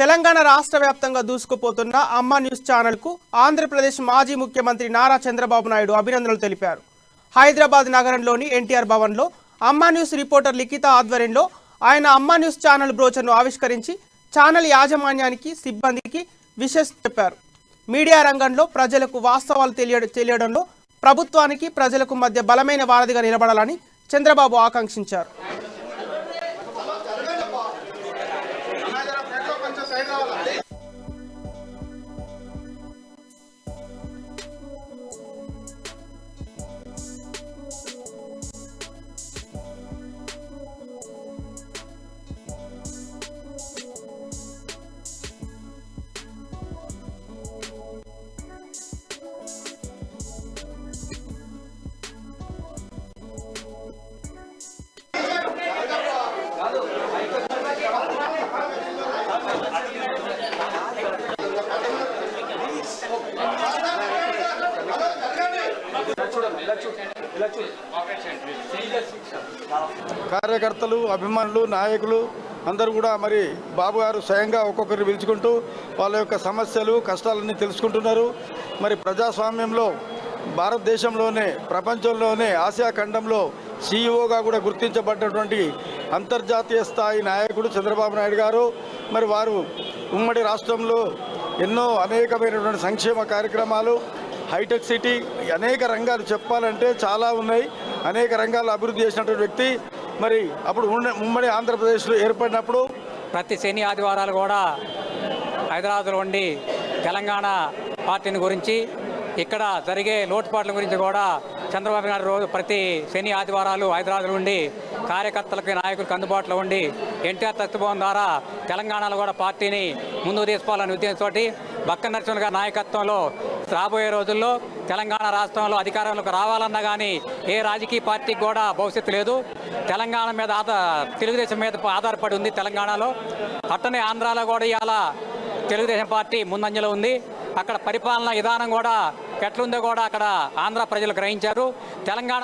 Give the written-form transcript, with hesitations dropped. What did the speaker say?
తెలంగాణ రాష్ట్ర వ్యాప్తంగా దూసుకుపోతున్న అమ్మ న్యూస్ ఛానల్కు ఆంధ్రప్రదేశ్ మాజీ ముఖ్యమంత్రి నారా చంద్రబాబు నాయుడు అభినందనలు తెలిపారు. హైదరాబాద్ నగరంలోని ఎన్టీఆర్ భవన్లో అమ్మ న్యూస్ రిపోర్టర్ లిఖిత ఆధ్వర్యంలో ఆయన అమ్మ న్యూస్ ఛానల్ బ్రోచర్ను ఆవిష్కరించి ఛానల్ యాజమాన్యానికి, సిబ్బందికి విషెస్ చెప్పారు. మీడియా రంగంలో ప్రజలకు వాస్తవాలు తెలియడంలో ప్రభుత్వానికి, ప్రజలకు మధ్య బలమైన వారధిగా నిలబడాలని చంద్రబాబు ఆకాంక్షించారు. కార్యకర్తలు, అభిమానులు, నాయకులు అందరూ కూడా మరి బాబు గారు స్వయంగా ఒక్కొక్కరిని పిలుచుకుంటూ వాళ్ళ యొక్క సమస్యలు, కష్టాలన్నీ తెలుసుకుంటున్నారు. మరి ప్రజాస్వామ్యంలో భారతదేశంలోనే, ప్రపంచంలోనే, ఆసియా ఖండంలో సీఈఓగా కూడా గుర్తించబడ్డటువంటి అంతర్జాతీయ స్థాయి నాయకుడు చంద్రబాబు నాయుడు గారు. మరి వారు ఉమ్మడి రాష్ట్రంలో ఎన్నో అనేకమైనటువంటి సంక్షేమ కార్యక్రమాలు, హైటెక్ సిటీ, అనేక రంగాలు చెప్పాలంటే చాలా ఉన్నాయి. అనేక రంగాల్లో అభివృద్ధి చేసినటువంటి వ్యక్తి. మరి అప్పుడు ఉమ్మడి ఆంధ్రప్రదేశ్లో ఏర్పడినప్పుడు ప్రతి శని ఆదివారాలు కూడా హైదరాబాద్లో ఉండి తెలంగాణ పార్టీని గురించి, ఇక్కడ జరిగే లోటుపాట్ల గురించి కూడా చంద్రబాబు నాయుడు రోజు ప్రతి శని ఆదివారాలు హైదరాబాద్లో ఉండి కార్యకర్తలకి, నాయకులకు అందుబాటులో ఉండి ఎన్టీఆర్ తత్వభవన్ ద్వారా తెలంగాణలో కూడా పార్టీని ముందుకు తీసుకోవాలనే ఉద్దేశంతో బక్క నరసింహ గారి నాయకత్వంలో రాబోయే రోజుల్లో తెలంగాణ రాష్ట్రంలో అధికారంలోకి రావాలన్నా కానీ ఏ రాజకీయ పార్టీకి కూడా భవిష్యత్తు లేదు. తెలంగాణ మీద తెలుగుదేశం మీద ఆధారపడి ఉంది తెలంగాణలో. అట్టనే ఆంధ్రాలో కూడా ఇవాళ తెలుగుదేశం పార్టీ ముందంజలో ఉంది. అక్కడ పరిపాలన విధానం కూడా ఎట్లుందో కూడా అక్కడ ఆంధ్ర ప్రజలు గ్రహించారు. తెలంగాణ